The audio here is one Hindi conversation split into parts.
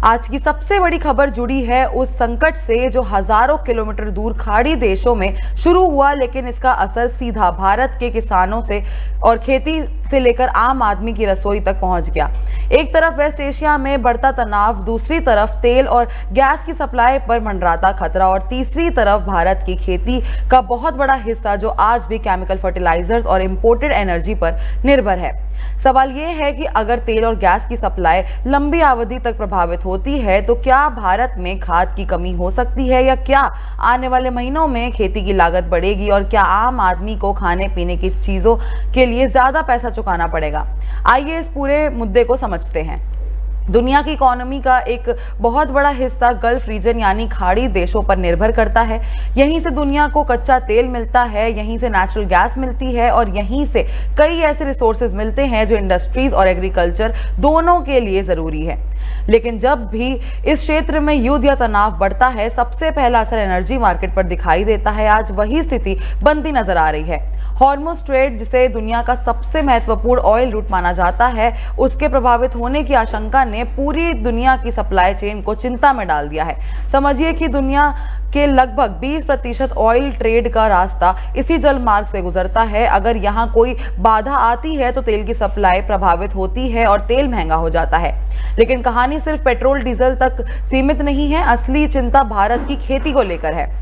आज की सबसे बड़ी खबर जुड़ी है उस संकट से जो हजारों किलोमीटर दूर खाड़ी देशों में शुरू हुआ, लेकिन इसका असर सीधा भारत के किसानों से और खेती से लेकर आम आदमी की रसोई तक पहुंच गया। एक तरफ वेस्ट एशिया में बढ़ता तनाव, दूसरी तरफ तेल और गैस की सप्लाई पर मंडराता खतरा और तीसरी तरफ भारत की खेती का बहुत बड़ा हिस्सा जो आज भी केमिकल फर्टिलाइजर्स और इंपोर्टेड एनर्जी पर निर्भर है। सवाल यह है कि अगर तेल और गैस की सप्लाई लंबी अवधि तक प्रभावित होती है तो क्या भारत में खाद की कमी हो सकती है, या क्या आने वाले महीनों में खेती की लागत बढ़ेगी और क्या आम आदमी को खाने पीने की चीजों के लिए ज्यादा पैसा चुकाना पड़ेगा। आइए इस पूरे मुद्दे को समझते हैं। दुनिया की इकोनॉमी का एक बहुत बड़ा हिस्सा गल्फ रीजन यानी खाड़ी देशों पर निर्भर करता है। यहीं से दुनिया को कच्चा तेल मिलता है, यहीं से नेचुरल गैस मिलती है और यहीं से कई ऐसे रिसोर्सेज मिलते हैं जो इंडस्ट्रीज और एग्रीकल्चर दोनों के लिए जरूरी है। लेकिन जब भी इस क्षेत्र में युद्ध या तनाव बढ़ता है, सबसे पहला असर एनर्जी मार्केट पर दिखाई देता है। आज वही स्थिति बनती नजर आ रही है। हॉर्मुज़ स्ट्रेट, जिसे दुनिया का सबसे महत्वपूर्ण ऑयल रूट माना जाता है, उसके प्रभावित होने की आशंका ने पूरी दुनिया की सप्लाई चेन को चिंता में डाल दिया है। समझिए कि दुनिया के लगभग 20% ऑयल ट्रेड का रास्ता इसी जल मार्ग से गुजरता है। अगर यहाँ कोई बाधा आती है तो तेल की सप्लाई प्रभावित होती है और तेल महंगा हो जाता है। लेकिन कहानी सिर्फ पेट्रोल डीजल तक सीमित नहीं है। असली चिंता भारत की खेती को लेकर है।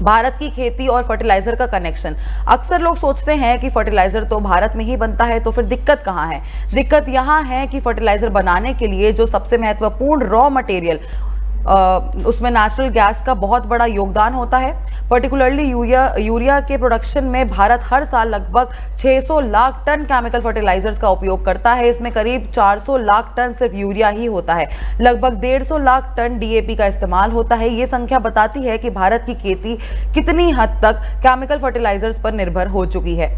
भारत की खेती और फर्टिलाइजर का कनेक्शन। अक्सर लोग सोचते हैं कि फर्टिलाइजर तो भारत में ही बनता है, तो फिर दिक्कत कहाँ है? दिक्कत यहाँ है कि फर्टिलाइजर बनाने के लिए जो सबसे महत्वपूर्ण रॉ मटेरियल उसमें नेचुरल गैस का बहुत बड़ा योगदान होता है। पर्टिकुलरली यूरिया के प्रोडक्शन में भारत हर साल लगभग 600 लाख टन केमिकल फर्टिलाइजर्स का उपयोग करता है। इसमें करीब 400 लाख टन सिर्फ यूरिया ही होता है। लगभग 150 लाख टन डीएपी का इस्तेमाल होता है। ये संख्या बताती है कि भारत की खेती कितनी हद तक केमिकल फर्टिलाइजर्स पर निर्भर हो चुकी है।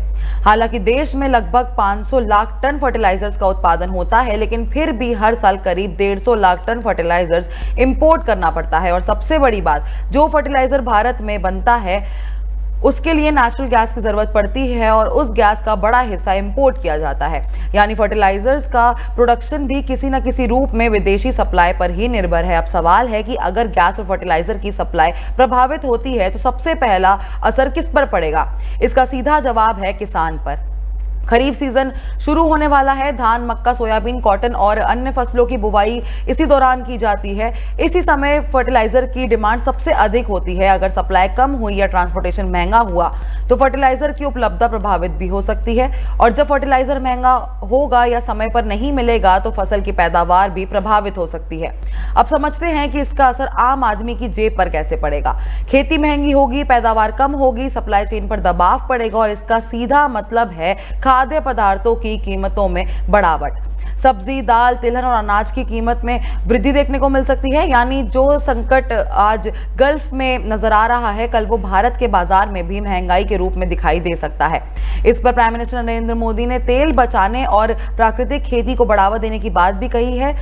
हालांकि देश में लगभग 500 लाख टन फर्टिलाइजर्स का उत्पादन होता है, लेकिन फिर भी हर साल करीब 150 लाख टन फर्टिलाइजर्स इंपोर्ट करना पड़ता है। और सबसे बड़ी बात, जो फर्टिलाइजर भारत में बनता है उसके लिए नेचुरल गैस की जरूरत पड़ती है और उस गैस का बड़ा हिस्सा इंपोर्ट किया जाता है। यानी फर्टिलाइजर्स का प्रोडक्शन भी किसी न किसी रूप में विदेशी सप्लाई पर ही निर्भर है। अब सवाल है कि अगर गैस और फर्टिलाइजर की सप्लाई प्रभावित होती है तो सबसे पहला असर किस पर पड़ेगा? इसका सीधा जवाब है किसान पर। खरीफ सीजन शुरू होने वाला है। धान, मक्का, सोयाबीन, कॉटन और अन्य फसलों की बुवाई इसी दौरान की जाती है। इसी समय फर्टिलाइजर की डिमांड सबसे अधिक होती है। अगर सप्लाई कम हुई या ट्रांसपोर्टेशन महंगा हुआ तो फर्टिलाइजर की उपलब्धता प्रभावित भी हो सकती है। और जब फर्टिलाइजर महंगा होगा या समय पर नहीं मिलेगा तो फसल की पैदावार भी प्रभावित हो सकती है। अब समझते हैं कि इसका असर आम आदमी की जेब पर कैसे पड़ेगा। खेती महंगी होगी, पैदावार कम होगी, सप्लाई चेन पर दबाव पड़ेगा और इसका सीधा मतलब है खाद्य पदार्थों की कीमतों में बढ़ावट। सब्जी, दाल, तिलहन और अनाज की कीमत में वृद्धि देखने को मिल सकती है। यानी जो संकट आज गल्फ में नजर आ रहा है, कल वो भारत के बाजार में भी महंगाई के रूप में दिखाई दे सकता है। इस पर प्राइम मिनिस्टर नरेंद्र मोदी ने तेल बचाने और प्राकृतिक खेती को बढ़ावा देने की बात भी कही है।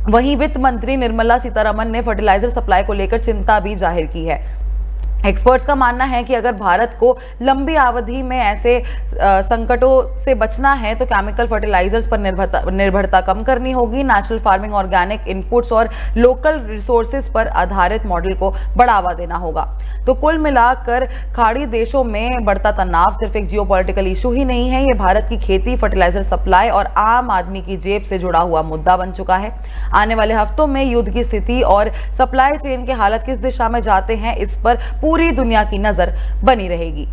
वहीं वित्त मंत्री निर्मला सीतारमण ने फर्टिलाइजर सप्लाई को लेकर चिंता भी जाहिर की है। एक्सपर्ट्स का मानना है कि अगर भारत को लंबी अवधि में ऐसे संकटों से बचना है तो केमिकल फर्टिलाइजर्स पर निर्भरता कम करनी होगी। नेचुरल फार्मिंग, ऑर्गेनिक इनपुट्स और लोकल रिसोर्सेज पर आधारित मॉडल को बढ़ावा देना होगा। तो कुल मिलाकर खाड़ी देशों में बढ़ता तनाव सिर्फ एक जियोपॉलिटिकल इशू ही नहीं है, ये भारत की खेती, फर्टिलाइजर सप्लाई और आम आदमी की जेब से जुड़ा हुआ मुद्दा बन चुका है। आने वाले हफ्तों में युद्ध की स्थिति और सप्लाई चेन के हालत किस दिशा में जाते हैं, इस पर पूरी दुनिया की नजर बनी रहेगी।